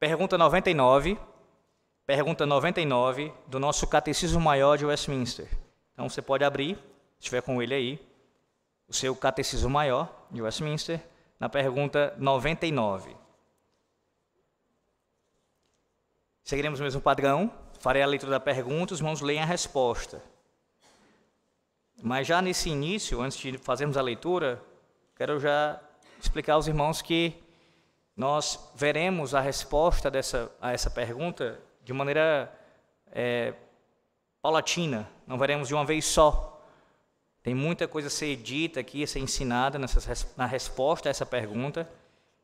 pergunta 99 do nosso Catecismo Maior de Westminster. Então, você pode abrir, se estiver com ele aí, o seu Catecismo Maior de Westminster, na pergunta 99. Seguiremos o mesmo padrão, farei a leitura da pergunta, os irmãos leem a resposta. Mas já nesse início, antes de fazermos a leitura, quero já explicar aos irmãos que nós veremos a resposta a essa pergunta de maneira paulatina, não veremos de uma vez só. Tem muita coisa a ser dita aqui, a ser ensinada na resposta a essa pergunta.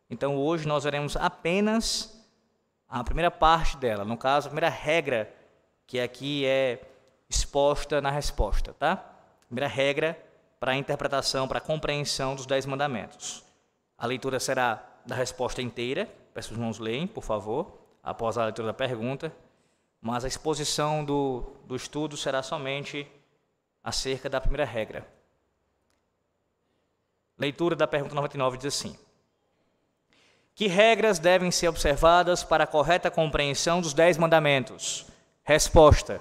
Então, hoje nós veremos apenas a primeira parte dela, no caso, a primeira regra que aqui é exposta na resposta, tá? A primeira regra para a interpretação, para a compreensão dos 10 mandamentos. A leitura será da resposta inteira, peço que os irmãos leem, por favor, após a leitura da pergunta, mas a exposição do estudo será somente acerca da primeira regra. Leitura da pergunta 99 diz assim: que regras devem ser observadas para a correta compreensão dos 10 mandamentos? Resposta: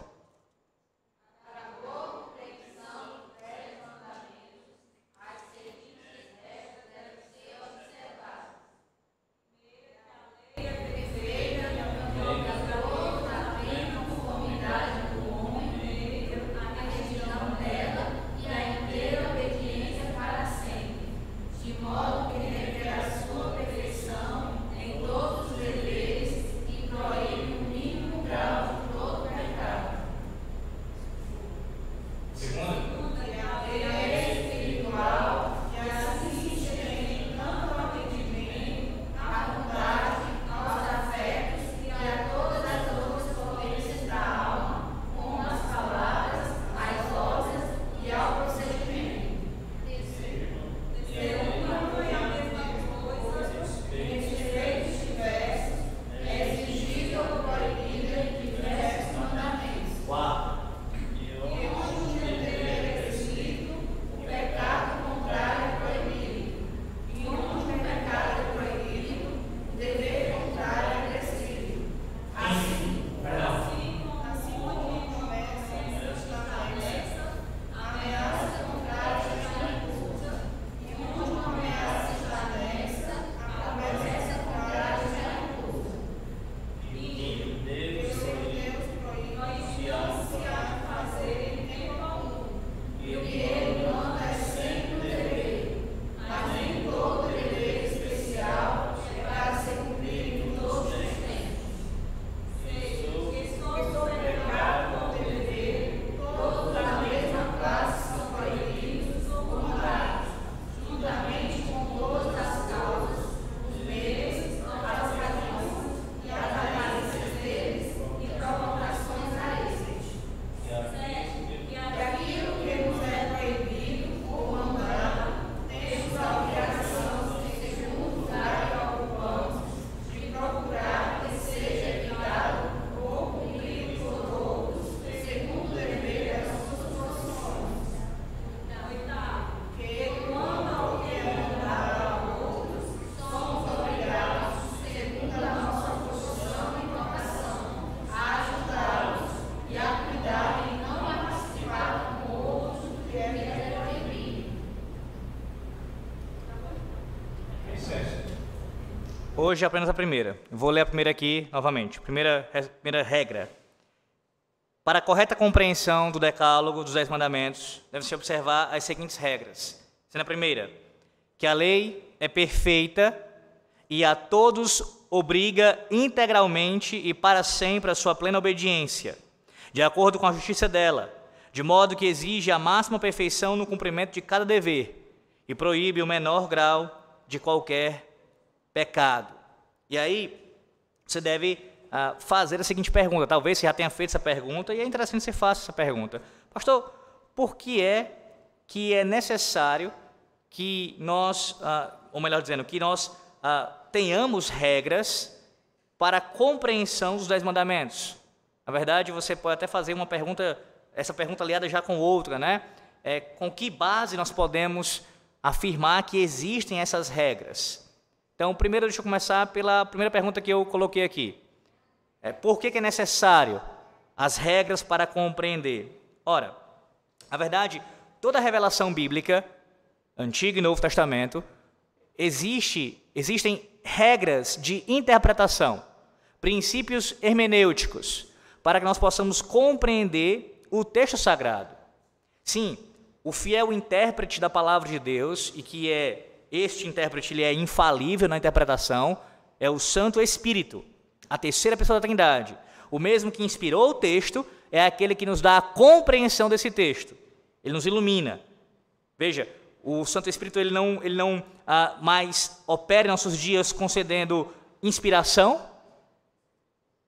hoje é apenas a primeira. Vou ler a primeira aqui novamente. Primeira regra. Para a correta compreensão do decálogo dos 10 mandamentos, deve-se observar as seguintes regras. Sendo a primeira, que a lei é perfeita e a todos obriga integralmente e para sempre a sua plena obediência, de acordo com a justiça dela, de modo que exige a máxima perfeição no cumprimento de cada dever e proíbe o menor grau de qualquer pecado. E aí, você deve fazer a seguinte pergunta. Talvez você já tenha feito essa pergunta e é interessante que você faça essa pergunta. Pastor, por que é necessário que nós, ou melhor dizendo, que nós tenhamos regras para a compreensão dos 10 mandamentos? Na verdade, você pode até fazer uma pergunta, essa pergunta aliada já com outra, né? Com que base nós podemos afirmar que existem essas regras? Então, primeiro deixa eu começar pela primeira pergunta que eu coloquei aqui. Por que é necessário as regras para compreender? Ora, na verdade, toda a revelação bíblica, Antigo e Novo Testamento, existem regras de interpretação, princípios hermenêuticos, para que nós possamos compreender o texto sagrado. Sim, o fiel intérprete da palavra de Deus, e que este intérprete ele é infalível na interpretação, é o Santo Espírito, a terceira pessoa da Trindade. O mesmo que inspirou o texto é aquele que nos dá a compreensão desse texto. Ele nos ilumina. Veja, o Santo Espírito ele não mais opera em nossos dias concedendo inspiração,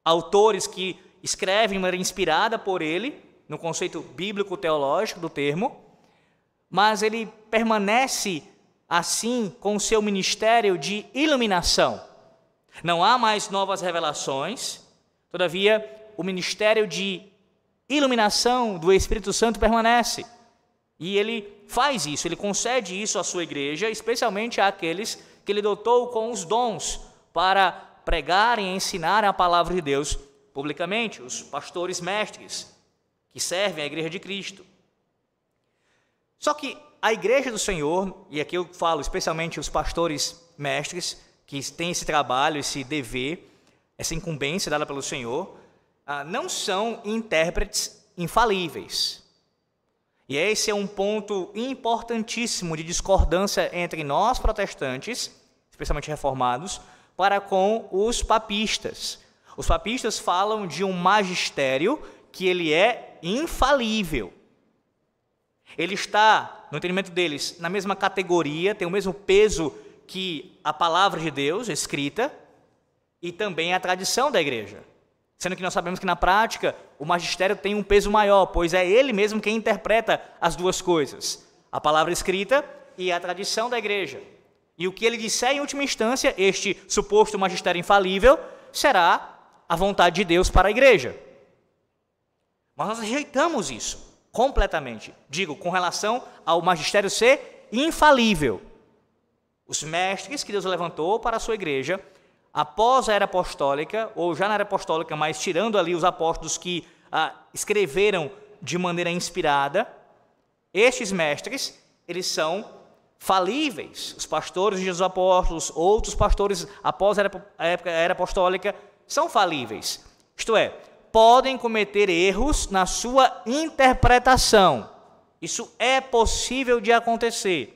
autores que escrevem de maneira inspirada por ele, no conceito bíblico-teológico do termo, mas ele permanece assim com o seu ministério de iluminação. Não há mais novas revelações, todavia o ministério de iluminação do Espírito Santo permanece. E ele faz isso, ele concede isso à sua igreja, especialmente àqueles que ele dotou com os dons para pregarem e ensinarem a palavra de Deus publicamente, os pastores mestres que servem à igreja de Cristo. Só que a igreja do Senhor, e aqui eu falo especialmente os pastores mestres, que têm esse trabalho, esse dever, essa incumbência dada pelo Senhor, não são intérpretes infalíveis. E esse é um ponto importantíssimo de discordância entre nós protestantes, especialmente reformados, para com os papistas. Os papistas falam de um magistério que ele é infalível. Ele está, no entendimento deles, na mesma categoria, tem o mesmo peso que a palavra de Deus escrita e também a tradição da igreja. Sendo que nós sabemos que na prática o magistério tem um peso maior, pois é ele mesmo quem interpreta as duas coisas, a palavra escrita e a tradição da igreja. E o que ele disser em última instância, este suposto magistério infalível, será a vontade de Deus para a igreja. Mas nós rejeitamos isso completamente, digo, com relação ao magistério ser infalível. Os mestres que Deus levantou para a sua igreja, após a era apostólica, ou já na era apostólica, mas tirando ali os apóstolos que escreveram de maneira inspirada, estes mestres, eles são falíveis. Os pastores dos apóstolos, outros pastores após a era apostólica, são falíveis. Isto é, podem cometer erros na sua interpretação. Isso é possível de acontecer.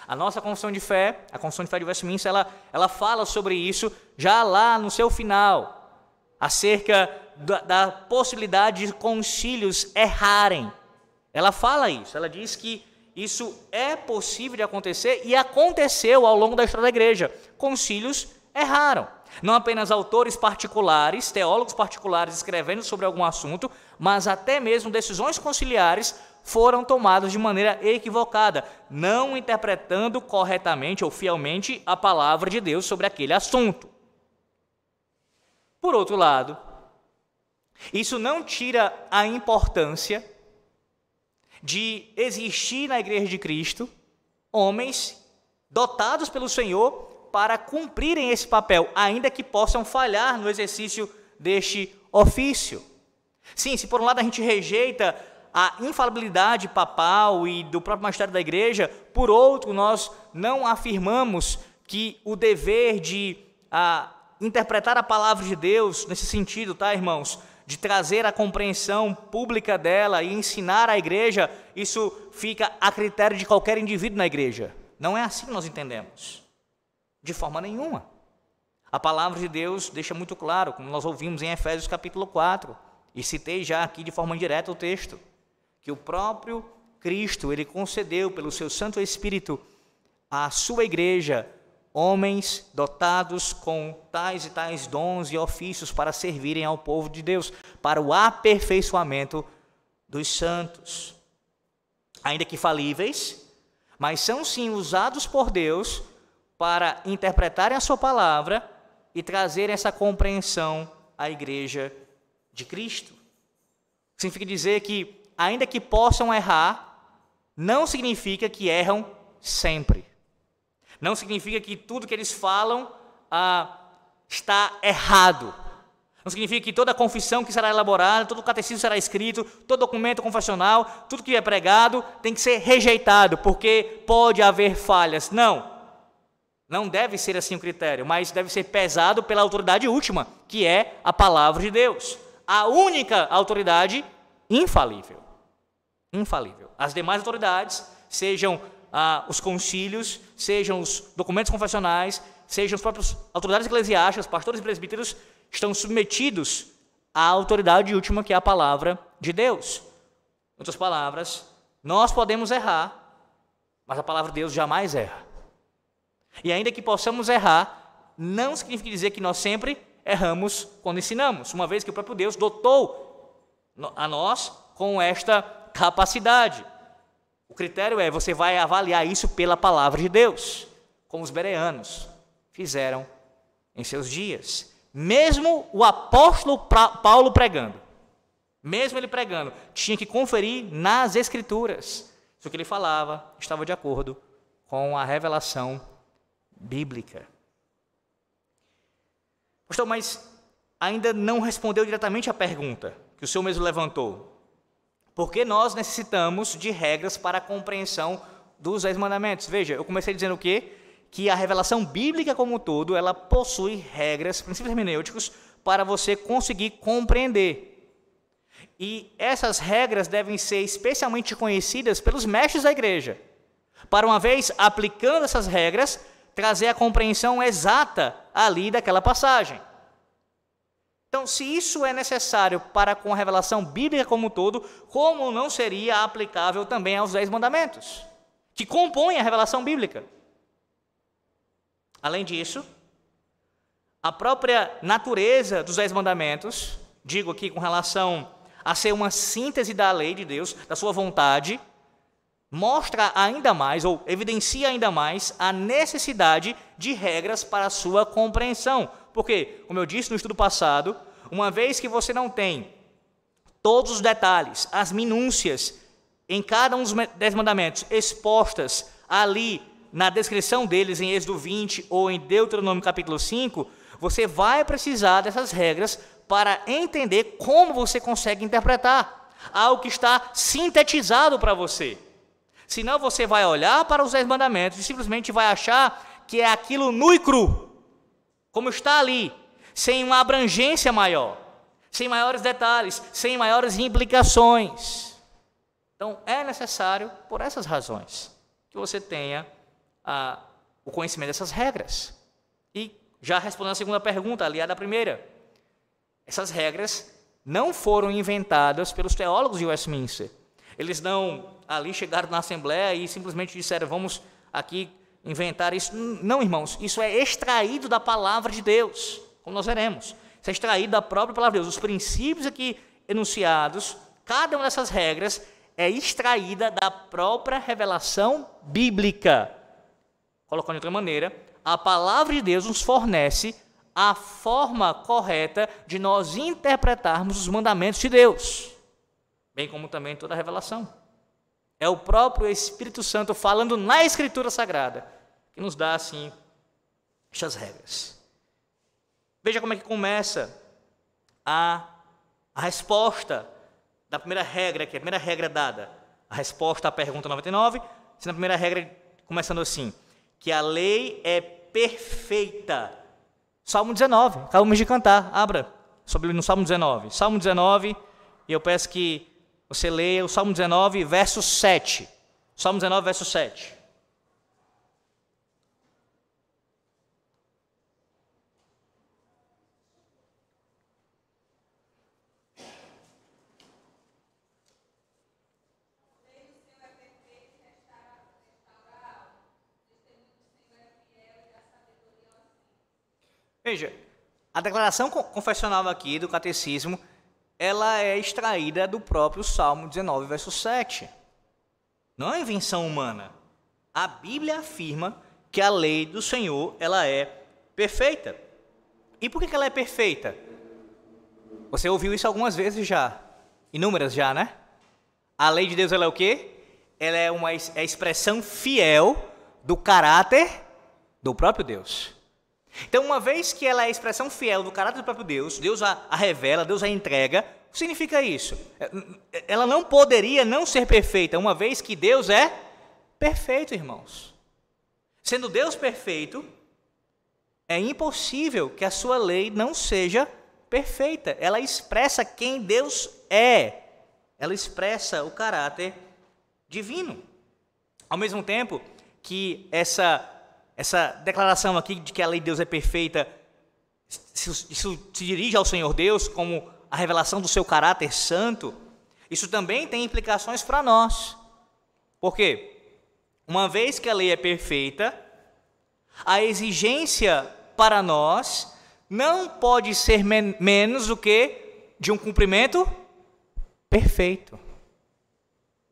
A nossa confissão de fé, a confissão de fé de Westminster, ela fala sobre isso já lá no seu final, acerca da possibilidade de concílios errarem. Ela fala isso, ela diz que isso é possível de acontecer e aconteceu ao longo da história da igreja. Concílios erraram. Não apenas autores particulares, teólogos particulares escrevendo sobre algum assunto, mas até mesmo decisões conciliares foram tomadas de maneira equivocada, não interpretando corretamente ou fielmente a palavra de Deus sobre aquele assunto. Por outro lado, isso não tira a importância de existir na Igreja de Cristo homens dotados pelo Senhor para cumprirem esse papel, ainda que possam falhar no exercício deste ofício. Sim, se por um lado a gente rejeita a infalibilidade papal e do próprio magistério da igreja, por outro, nós não afirmamos que o dever de interpretar a palavra de Deus, nesse sentido, tá, irmãos, de trazer a compreensão pública dela e ensinar a igreja, isso fica a critério de qualquer indivíduo na igreja. Não é assim que nós entendemos, de forma nenhuma. A palavra de Deus deixa muito claro, como nós ouvimos em Efésios capítulo 4, e citei já aqui de forma indireta o texto, que o próprio Cristo, ele concedeu pelo seu Santo Espírito à sua igreja homens dotados com tais e tais dons e ofícios para servirem ao povo de Deus, para o aperfeiçoamento dos santos. Ainda que falíveis, mas são sim usados por Deus para interpretarem a sua palavra e trazerem essa compreensão à igreja de Cristo. Significa dizer que, ainda que possam errar, não significa que erram sempre. Não significa que tudo que eles falam está errado. Não significa que toda confissão que será elaborada, todo catecismo será escrito, todo documento confessional, tudo que é pregado tem que ser rejeitado, porque pode haver falhas. Não deve ser assim o critério, mas deve ser pesado pela autoridade última, que é a palavra de Deus. A única autoridade infalível. Infalível. As demais autoridades, sejam os concílios, sejam os documentos confessionais, sejam as próprias autoridades eclesiásticas, pastores e presbíteros, estão submetidos à autoridade última, que é a palavra de Deus. Em outras palavras, nós podemos errar, mas a palavra de Deus jamais erra. E ainda que possamos errar, não significa dizer que nós sempre erramos quando ensinamos, uma vez que o próprio Deus dotou a nós com esta capacidade. O critério é, você vai avaliar isso pela palavra de Deus, como os bereanos fizeram em seus dias. Mesmo o apóstolo Paulo pregando, mesmo ele pregando, tinha que conferir nas Escrituras se o que ele falava estava de acordo com a revelação bíblica. Pastor, mas ainda não respondeu diretamente a pergunta que o senhor mesmo levantou. Por que nós necessitamos de regras para a compreensão dos 10 mandamentos? Veja, eu comecei dizendo o quê? Que a revelação bíblica como um todo, ela possui regras, princípios hermenêuticos, para você conseguir compreender. E essas regras devem ser especialmente conhecidas pelos mestres da igreja, para uma vez aplicando essas regras, trazer a compreensão exata ali daquela passagem. Então, se isso é necessário para com a revelação bíblica como um todo, como não seria aplicável também aos 10 mandamentos, que compõem a revelação bíblica? Além disso, a própria natureza dos 10 mandamentos, digo aqui com relação a ser uma síntese da lei de Deus, da sua vontade, mostra ainda mais, ou evidencia ainda mais, a necessidade de regras para a sua compreensão. Porque, como eu disse no estudo passado, uma vez que você não tem todos os detalhes, as minúcias, em cada um dos 10 mandamentos expostas ali na descrição deles em Êxodo 20 ou em Deuteronômio capítulo 5, você vai precisar dessas regras para entender como você consegue interpretar algo que está sintetizado para você. Senão você vai olhar para os 10 mandamentos e simplesmente vai achar que é aquilo nu e cru, como está ali, sem uma abrangência maior, sem maiores detalhes, sem maiores implicações. Então, é necessário, por essas razões, que você tenha o conhecimento dessas regras. E já respondendo a segunda pergunta, aliada à primeira, essas regras não foram inventadas pelos teólogos de Westminster. Eles não ali chegaram na Assembleia e simplesmente disseram, vamos aqui inventar isso. Não, irmãos, isso é extraído da palavra de Deus, como nós veremos. Isso é extraído da própria palavra de Deus. Os princípios aqui enunciados, cada uma dessas regras é extraída da própria revelação bíblica. Colocando de outra maneira, a palavra de Deus nos fornece a forma correta de nós interpretarmos os mandamentos de Deus, bem como também toda a revelação. É o próprio Espírito Santo falando na Escritura Sagrada que nos dá, assim, estas regras. Veja como é que começa a resposta da primeira regra, que é a primeira regra dada. A resposta à pergunta 99, sendo a primeira regra começando assim, que a lei é perfeita. Salmo 19, acabamos de cantar, abra sobre no Salmo 19. Salmo 19, e eu peço que você leia o Salmo 19, verso 7. Salmo 19, verso 7. Veja, a declaração confessional aqui do catecismo, ela é extraída do próprio Salmo 19, verso 7. Não é invenção humana. A Bíblia afirma que a lei do Senhor, ela é perfeita. E por que ela é perfeita? Você ouviu isso algumas vezes já, inúmeras já, né? A lei de Deus, ela é o quê? Ela é a expressão fiel do caráter do próprio Deus. Então, uma vez que ela é a expressão fiel do caráter do próprio Deus, Deus a revela, Deus a entrega, o que significa isso? Ela não poderia não ser perfeita, uma vez que Deus é perfeito, irmãos. Sendo Deus perfeito, é impossível que a sua lei não seja perfeita. Ela expressa quem Deus é. Ela expressa o caráter divino. Ao mesmo tempo que essa declaração aqui de que a lei de Deus é perfeita, isso se dirige ao Senhor Deus como a revelação do seu caráter santo, isso também tem implicações para nós. Por quê? Uma vez que a lei é perfeita, a exigência para nós não pode ser menos do que de um cumprimento perfeito.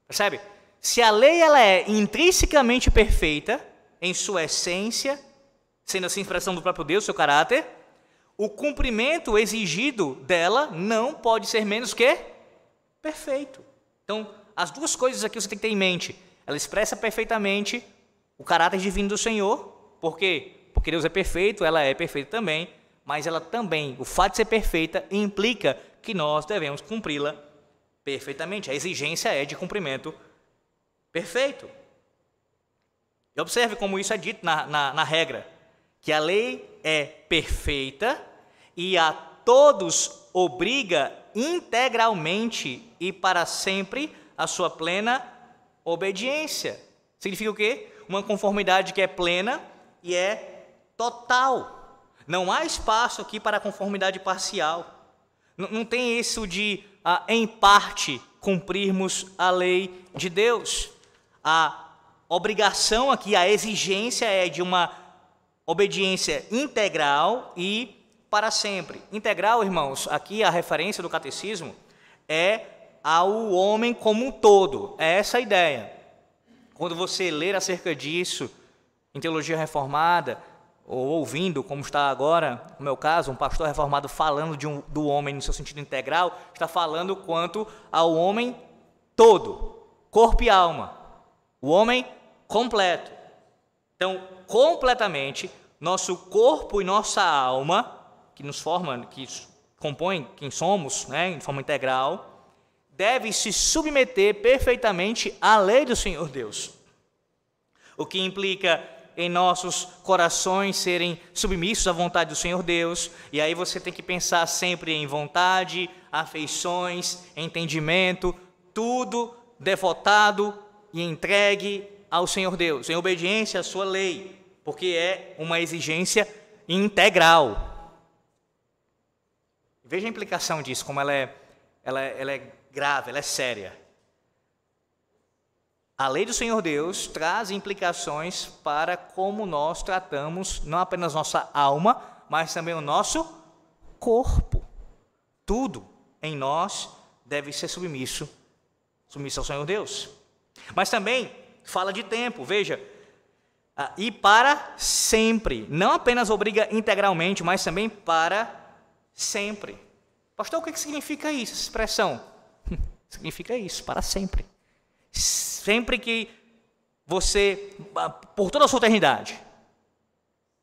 Percebe? Se a lei ela é intrinsecamente perfeita, em sua essência, sendo assim expressão do próprio Deus, seu caráter, o cumprimento exigido dela não pode ser menos que perfeito. Então, as duas coisas aqui você tem que ter em mente. Ela expressa perfeitamente o caráter divino do Senhor. Por quê? Porque Deus é perfeito, ela é perfeita também, mas ela também, o fato de ser perfeita, implica que nós devemos cumpri-la perfeitamente. A exigência é de cumprimento perfeito. E observe como isso é dito na regra, que a lei é perfeita e a todos obriga integralmente e para sempre a sua plena obediência. Significa o quê? Uma conformidade que é plena e é total. Não há espaço aqui para conformidade parcial. Não tem isso de, em parte, cumprirmos a lei de Deus. A obrigação aqui, a exigência é de uma obediência integral e para sempre. Integral, irmãos, aqui a referência do catecismo é ao homem como um todo. É essa a ideia. Quando você ler acerca disso em teologia reformada, ou ouvindo, como está agora, no meu caso, um pastor reformado falando do homem no seu sentido integral, está falando quanto ao homem todo, corpo e alma. O homem completo. Então, completamente, nosso corpo e nossa alma, que nos formam, que compõem quem somos, né, de forma integral, deve se submeter perfeitamente à lei do Senhor Deus. O que implica em nossos corações serem submissos à vontade do Senhor Deus. E aí você tem que pensar sempre em vontade, afeições, entendimento, tudo devotado e entregue ao Senhor Deus, em obediência à sua lei, porque é uma exigência integral. Veja a implicação disso, como ela é grave, ela é séria. A lei do Senhor Deus traz implicações para como nós tratamos não apenas nossa alma, mas também o nosso corpo. Tudo em nós deve ser submisso ao Senhor Deus. Mas também fala de tempo, veja, e para sempre. Não apenas obriga integralmente, mas também para sempre. Pastor, o que significa isso, essa expressão? Significa isso, para sempre. Sempre que você, por toda a sua eternidade,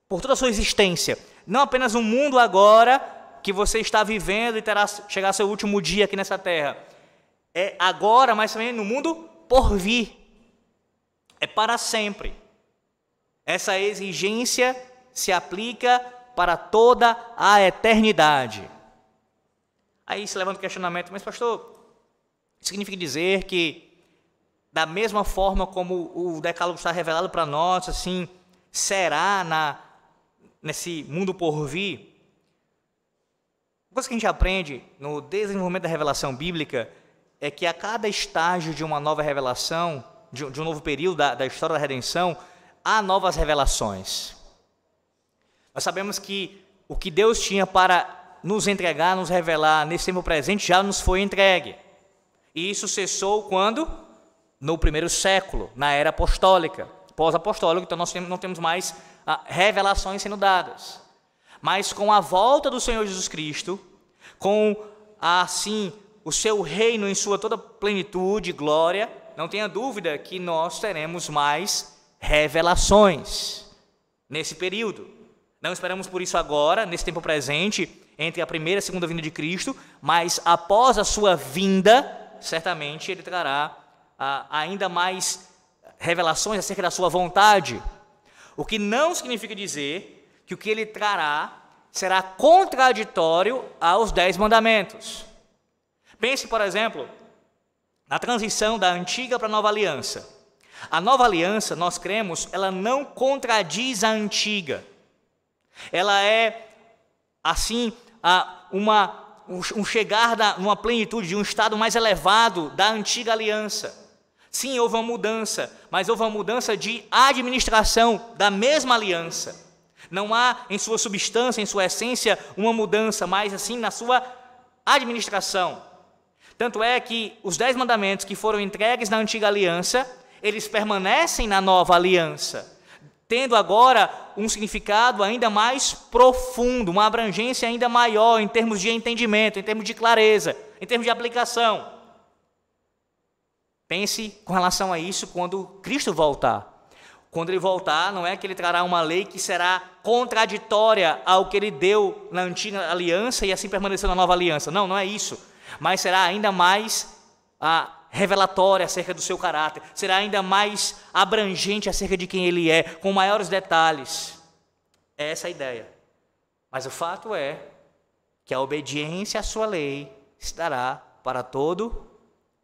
por toda a sua existência, não apenas no mundo agora que você está vivendo e terá chegar seu último dia aqui nessa terra, é agora, mas também no mundo por vir, é para sempre. Essa exigência se aplica para toda a eternidade. Aí se levanta o questionamento, mas pastor, significa dizer que da mesma forma como o decálogo está revelado para nós, assim, será nesse mundo por vir? Uma coisa que a gente aprende no desenvolvimento da revelação bíblica é que a cada estágio de uma nova revelação, de um novo período da história da redenção, há novas revelações. Nós sabemos que o que Deus tinha para nos entregar, nos revelar nesse tempo presente, já nos foi entregue. E isso cessou quando? No primeiro século, na era apostólica, pós-apostólica, então nós não temos mais revelações sendo dadas. Mas com a volta do Senhor Jesus Cristo, com assim o seu reino em sua toda plenitude e glória, não tenha dúvida que nós teremos mais revelações. nesse período. Não esperamos por isso agora, nesse tempo presente, entre a primeira e a segunda vinda de Cristo, mas após a sua vinda, certamente ele trará ainda mais revelações acerca da sua vontade. O que não significa dizer que o que ele trará será contraditório aos 10 mandamentos. Pense, por exemplo, na transição da antiga para a nova aliança. A nova aliança, nós cremos, ela não contradiz a antiga. Ela é, assim, um chegar numa plenitude, de um estado mais elevado da antiga aliança. Sim, houve uma mudança, mas houve uma mudança de administração da mesma aliança. Não há em sua substância, em sua essência, uma mudança, mas assim na sua administração. Tanto é que os 10 mandamentos que foram entregues na antiga aliança, eles permanecem na nova aliança, tendo agora um significado ainda mais profundo, uma abrangência ainda maior em termos de entendimento, em termos de clareza, em termos de aplicação. Pense com relação a isso quando Cristo voltar. Quando ele voltar, não é que ele trará uma lei que será contraditória ao que ele deu na antiga aliança e assim permaneceu na nova aliança. Não, não é isso. Mas será ainda mais revelatória acerca do seu caráter. Será ainda mais abrangente acerca de quem ele é, com maiores detalhes. É essa a ideia. Mas o fato é que a obediência à sua lei se dará para todo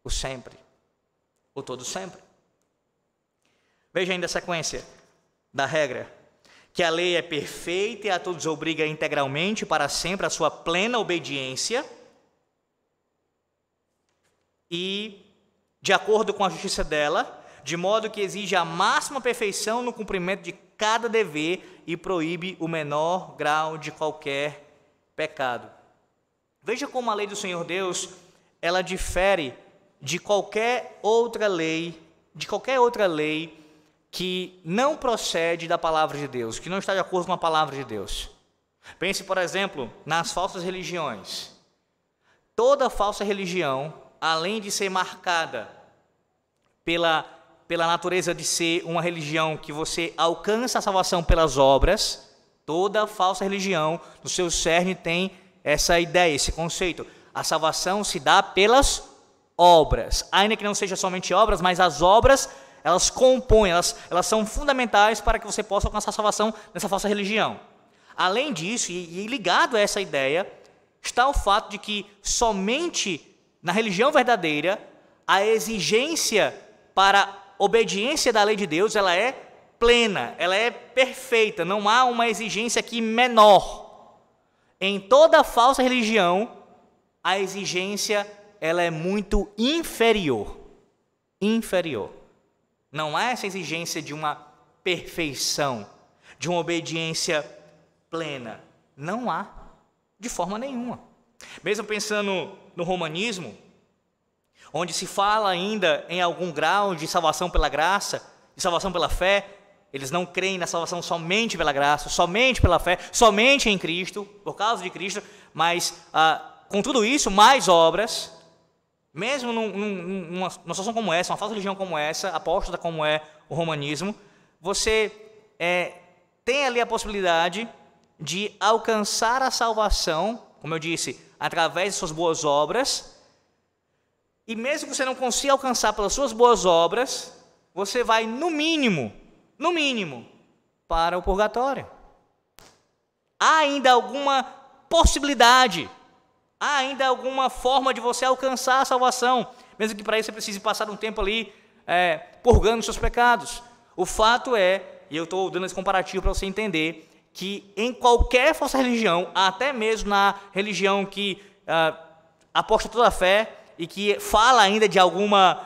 o sempre. O todo sempre. Veja ainda a sequência da regra. Que a lei é perfeita e a todos obriga integralmente para sempre a sua plena obediência e de acordo com a justiça dela, de modo que exige a máxima perfeição no cumprimento de cada dever e proíbe o menor grau de qualquer pecado. Veja como a lei do Senhor Deus, ela difere de qualquer outra lei, que não procede da palavra de Deus, que não está de acordo com a palavra de Deus. Pense, por exemplo, nas falsas religiões. Toda falsa religião, além de ser marcada pela natureza de ser uma religião que você alcança a salvação pelas obras, toda falsa religião, no seu cerne tem essa ideia, esse conceito. A salvação se dá pelas obras, ainda que não seja somente obras, mas as obras, elas compõem, elas são fundamentais para que você possa alcançar a salvação nessa falsa religião. Além disso, e ligado a essa ideia, está o fato de que somente na religião verdadeira, a exigência para obediência da lei de Deus, ela é plena, ela é perfeita, não há uma exigência aqui menor. Em toda falsa religião, a exigência ela é muito inferior. Não há essa exigência de uma perfeição, de uma obediência plena. Não há, de forma nenhuma. Mesmo pensando no romanismo, onde se fala ainda em algum grau de salvação pela graça, de salvação pela fé, eles não creem na salvação somente pela graça, somente pela fé, somente em Cristo, por causa de Cristo, mas com tudo isso, mais obras. Mesmo numa situação como essa, uma falsa religião como essa, apóstata como é o romanismo, você tem ali a possibilidade de alcançar a salvação, como eu disse, através de suas boas obras, e mesmo que você não consiga alcançar pelas suas boas obras, você vai no mínimo, para o purgatório. Há ainda alguma possibilidade, há ainda alguma forma de você alcançar a salvação, mesmo que para isso você precise passar um tempo ali purgando seus pecados. O fato é, e eu estou dando esse comparativo para você entender, que em qualquer falsa religião, até mesmo na religião que aposta toda a fé e que fala ainda de alguma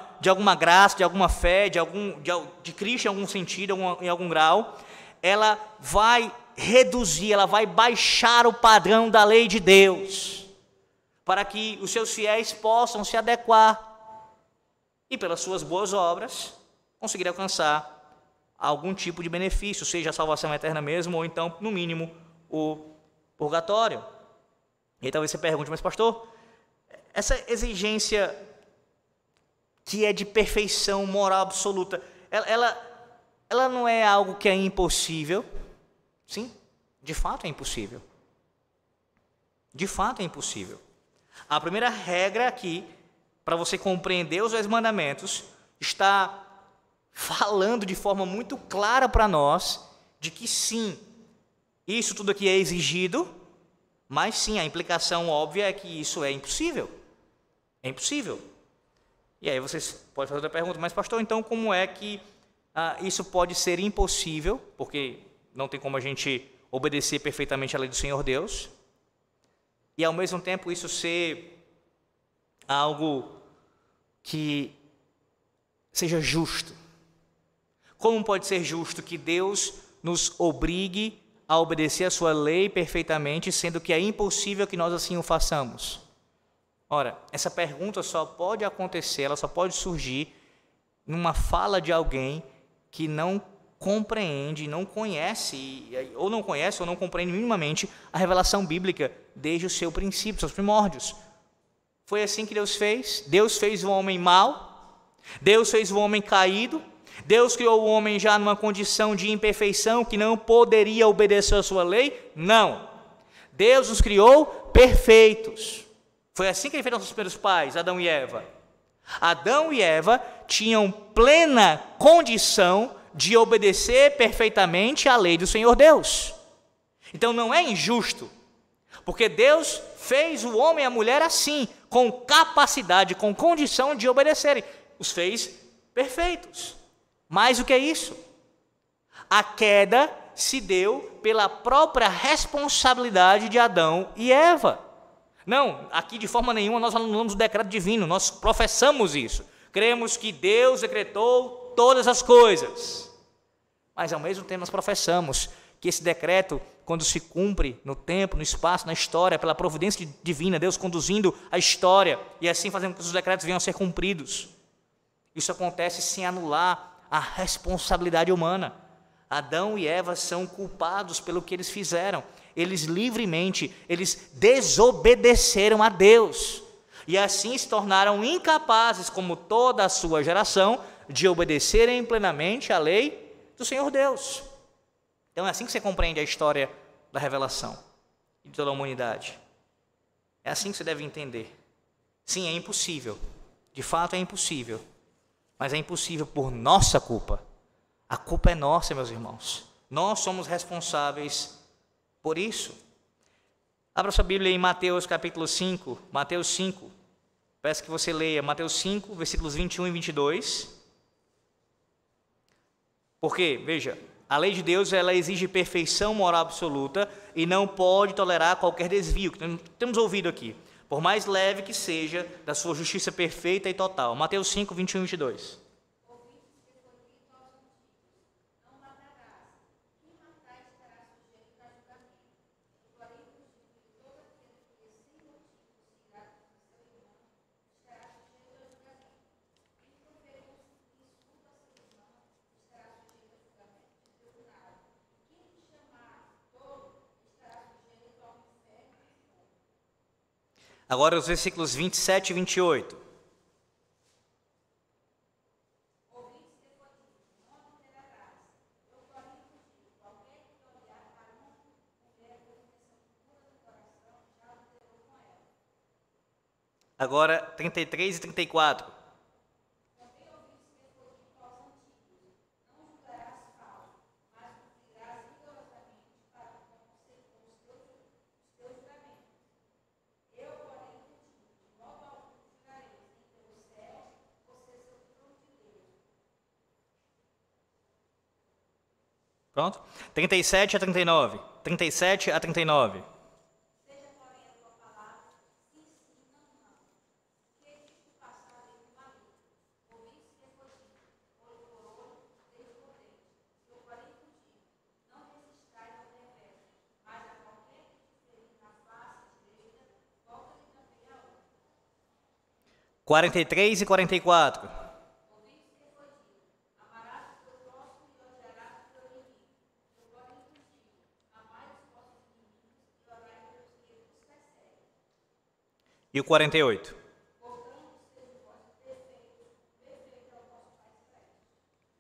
graça, de alguma fé, de Cristo em algum sentido, em algum grau, ela vai reduzir, ela vai baixar o padrão da lei de Deus, para que os seus fiéis possam se adequar e, pelas suas boas obras, conseguir alcançar algum tipo de benefício, seja a salvação eterna mesmo, ou então, no mínimo, o purgatório. E aí talvez você pergunte, mas pastor, essa exigência que é de perfeição moral absoluta, ela não é algo que é impossível? Sim, de fato é impossível. De fato é impossível. A primeira regra aqui, para você compreender os 10 mandamentos, está falando de forma muito clara para nós de que sim, isso tudo aqui é exigido, mas sim, a implicação óbvia é que isso é impossível. É impossível. E aí vocês podem fazer outra pergunta, mas pastor, então como é que isso pode ser impossível? Porque não tem como a gente obedecer perfeitamente à lei do Senhor Deus, e ao mesmo tempo isso ser algo que seja justo. Como pode ser justo que Deus nos obrigue a obedecer a sua lei perfeitamente, sendo que é impossível que nós assim o façamos? Ora, essa pergunta só pode acontecer, ela só pode surgir numa fala de alguém que não compreende, não conhece, ou não compreende minimamente a revelação bíblica desde o seu princípio, seus primórdios. Foi assim que Deus fez. Deus fez o homem mau, Deus fez o homem caído, Deus criou o homem já numa condição de imperfeição que não poderia obedecer a sua lei? Não. Deus nos criou perfeitos. Foi assim que ele fez nossos primeiros pais, Adão e Eva. Adão e Eva tinham plena condição de obedecer perfeitamente à lei do Senhor Deus. Então não é injusto, porque Deus fez o homem e a mulher assim, com capacidade, com condição de obedecerem. Os fez perfeitos. Mais do que isso, a queda se deu pela própria responsabilidade de Adão e Eva. Não, aqui de forma nenhuma nós anulamos o decreto divino, nós professamos isso. Cremos que Deus decretou todas as coisas. Mas ao mesmo tempo nós professamos que esse decreto, quando se cumpre no tempo, no espaço, na história, pela providência divina, Deus conduzindo a história e assim fazendo com que os decretos venham a ser cumpridos. Isso acontece sem anular a responsabilidade humana. Adão e Eva são culpados pelo que eles fizeram. Eles livremente, eles desobedeceram a Deus. E assim se tornaram incapazes, como toda a sua geração, de obedecerem plenamente à lei do Senhor Deus. Então é assim que você compreende a história da revelação de toda a humanidade. É assim que você deve entender. Sim, é impossível. De fato é impossível. Mas é impossível por nossa culpa. A culpa é nossa, meus irmãos. Nós somos responsáveis por isso. Abra sua Bíblia em Mateus capítulo 5. Mateus 5. Peço que você leia Mateus 5, versículos 21 e 22. Porque, veja, a lei de Deus ela exige perfeição moral absoluta e não pode tolerar qualquer desvio, que temos ouvido aqui, por mais leve que seja, da sua justiça perfeita e total. Mateus 5, 21 e 22. Agora os versículos 27 e 28. Agora 33 e 34. Pronto? 37 a 39. 37 a 39. Quarenta e três e 44. E o 48.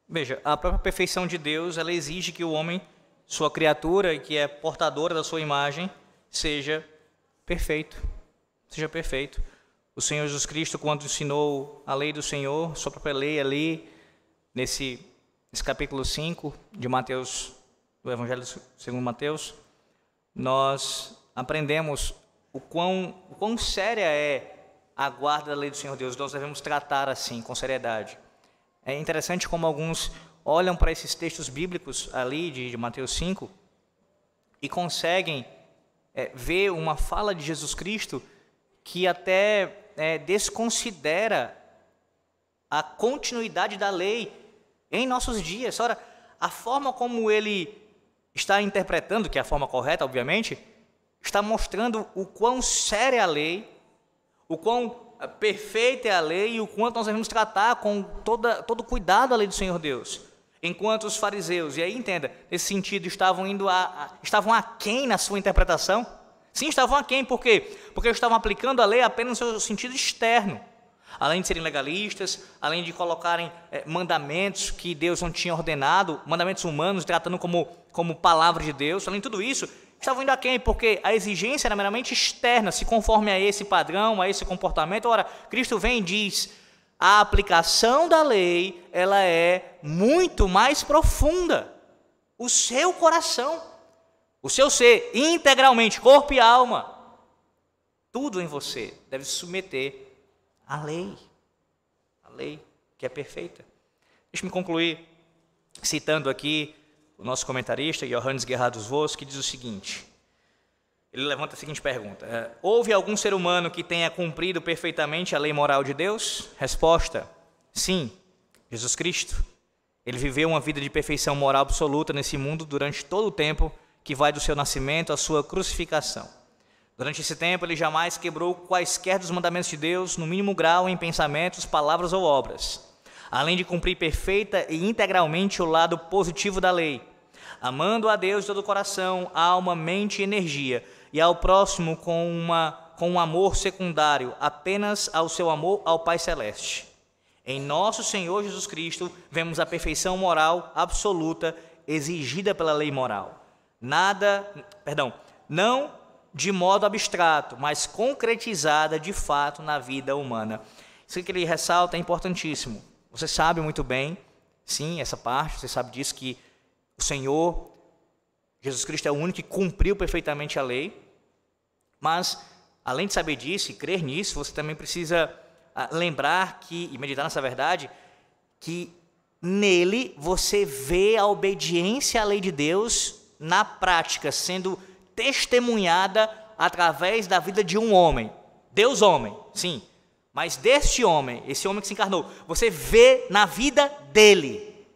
Veja, a própria perfeição de Deus, ela exige que o homem sua criatura, que é portadora da sua imagem, seja perfeito. Seja perfeito. O Senhor Jesus Cristo, quando ensinou a lei do Senhor, sua própria lei ali, nesse capítulo 5 de Mateus, do Evangelho segundo Mateus, nós aprendemos o quão séria é a guarda da lei do Senhor Deus. Nós devemos tratar assim, com seriedade. É interessante como alguns olham para esses textos bíblicos ali de Mateus 5 e conseguem ver uma fala de Jesus Cristo que até desconsidera a continuidade da lei em nossos dias. Ora, a forma como ele está interpretando, que é a forma correta, obviamente, está mostrando o quão séria é a lei, o quão perfeita é a lei e o quanto nós devemos tratar com todo cuidado a lei do Senhor Deus. Enquanto os fariseus, e aí entenda, nesse sentido, estavam aquém na sua interpretação. Sim, estavam aquém, por quê? Porque eles estavam aplicando a lei apenas no seu sentido externo. Além de serem legalistas, além de colocarem mandamentos que Deus não tinha ordenado, mandamentos humanos, tratando como palavra de Deus, além de tudo isso, estavam indo aquém, porque a exigência era meramente externa, se conforme a esse padrão, a esse comportamento. Ora, Cristo vem e diz, a aplicação da lei, ela é muito mais profunda. O seu coração, o seu ser, integralmente, corpo e alma, tudo em você deve se submeter à lei que é perfeita. Deixa-me concluir citando aqui o nosso comentarista, Johannes Gerhard Voss, que diz o seguinte, ele levanta a seguinte pergunta, houve algum ser humano que tenha cumprido perfeitamente a lei moral de Deus? Resposta, sim, Jesus Cristo. Ele viveu uma vida de perfeição moral absoluta nesse mundo durante todo o tempo que vai do seu nascimento à sua crucificação. Durante esse tempo, ele jamais quebrou quaisquer dos mandamentos de Deus, no mínimo grau em pensamentos, palavras ou obras, além de cumprir perfeita e integralmente o lado positivo da lei, amando a Deus de todo o coração, alma, mente e energia, e ao próximo com um amor secundário, apenas ao seu amor ao Pai Celeste. Em nosso Senhor Jesus Cristo, vemos a perfeição moral absoluta exigida pela lei moral. Não de modo abstrato, mas concretizada de fato na vida humana. Isso que ele ressalta é importantíssimo. Você sabe muito bem, sim, essa parte, você sabe disso, que o Senhor, Jesus Cristo é o único que cumpriu perfeitamente a lei, mas, além de saber disso e crer nisso, você também precisa lembrar e meditar nessa verdade, que nele você vê a obediência à lei de Deus na prática, sendo testemunhada através da vida de um homem, Deus homem, sim, mas deste homem, esse homem que se encarnou, você vê na vida dele.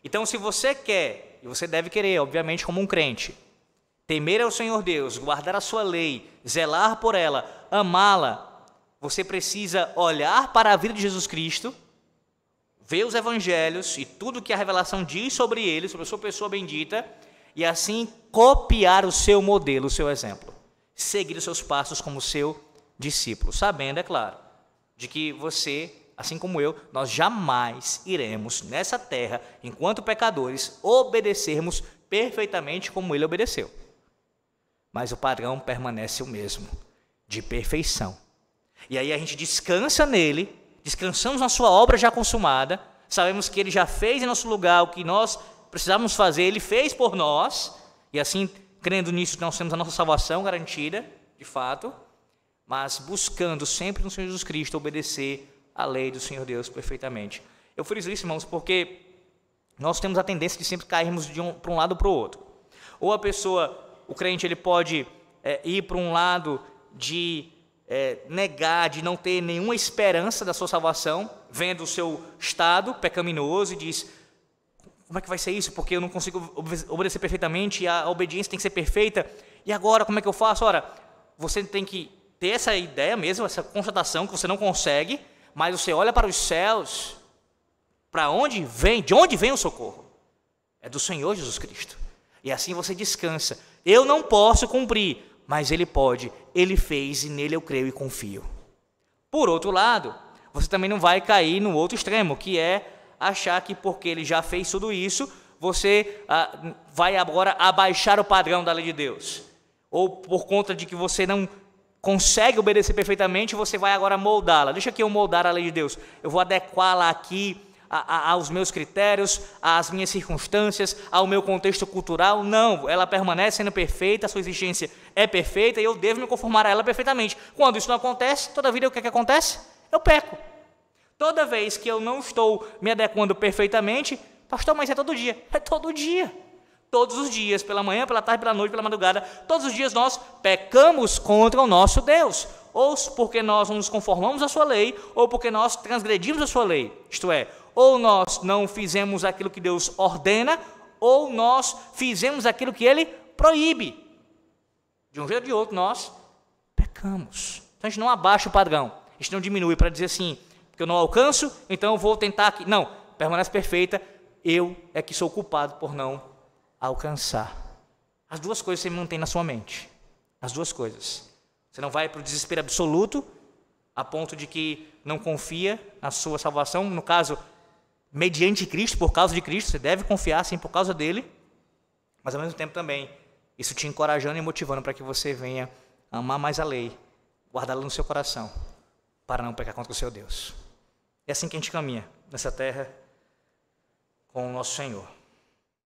Então, se você quer, e você deve querer, obviamente, como um crente, temer ao Senhor Deus, guardar a sua lei, zelar por ela, amá-la, você precisa olhar para a vida de Jesus Cristo, ver os evangelhos e tudo que a revelação diz sobre ele, sobre a sua pessoa bendita, e assim copiar o seu modelo, o seu exemplo. Seguir os seus passos como seu discípulo, sabendo, é claro, de que você, assim como eu, nós jamais iremos nessa terra, enquanto pecadores, obedecermos perfeitamente como ele obedeceu. Mas o padrão permanece o mesmo, de perfeição. E aí a gente descansa nele, descansamos na sua obra já consumada, sabemos que ele já fez em nosso lugar o que nós precisávamos fazer, ele fez por nós, e assim, crendo nisso, nós temos a nossa salvação garantida, de fato, mas buscando sempre no Senhor Jesus Cristo obedecer a lei do Senhor Deus perfeitamente. Eu friso isso, irmãos, porque nós temos a tendência de sempre cairmos para um lado ou para o outro. Ou a pessoa, o crente, ele pode ir para um lado de negar, de não ter nenhuma esperança da sua salvação, vendo o seu estado pecaminoso e diz, como é que vai ser isso? Porque eu não consigo obedecer perfeitamente, e a obediência tem que ser perfeita, e agora como é que eu faço? Ora, você tem que ter essa ideia mesmo, essa constatação que você não consegue, mas você olha para os céus, para onde vem, de onde vem o socorro? É do Senhor Jesus Cristo. E assim você descansa. Eu não posso cumprir, mas Ele pode, Ele fez e nele eu creio e confio. Por outro lado, você também não vai cair no outro extremo, que é achar que porque Ele já fez tudo isso, você vai agora abaixar o padrão da lei de Deus. Ou por conta de que você não consegue obedecer perfeitamente, você vai agora moldá-la. Deixa que eu moldar a lei de Deus. Eu vou adequá-la aqui aos meus critérios, às minhas circunstâncias, ao meu contexto cultural. Não, ela permanece sendo perfeita, a sua existência é perfeita e eu devo me conformar a ela perfeitamente. Quando isso não acontece, toda vida o que acontece? Eu peco. Toda vez que eu não estou me adequando perfeitamente, pastor, mas é todo dia. É todo dia. Todos os dias, pela manhã, pela tarde, pela noite, pela madrugada, todos os dias nós pecamos contra o nosso Deus. Ou porque nós não nos conformamos à sua lei, ou porque nós transgredimos a sua lei. Isto é, ou nós não fizemos aquilo que Deus ordena, ou nós fizemos aquilo que Ele proíbe. De um jeito ou de outro, nós pecamos. Então a gente não abaixa o padrão, a gente não diminui para dizer assim, porque eu não alcanço, então eu vou tentar aqui. Não, permanece perfeita, eu é que sou culpado por não alcançar. As duas coisas você mantém na sua mente. As duas coisas. Você não vai para o desespero absoluto, a ponto de que não confia na sua salvação, no caso, mediante Cristo, por causa de Cristo, você deve confiar sim por causa dele, mas ao mesmo tempo também, isso te encorajando e motivando para que você venha amar mais a lei, guardá-la no seu coração, para não pecar contra o seu Deus. É assim que a gente caminha nessa terra com o nosso Senhor.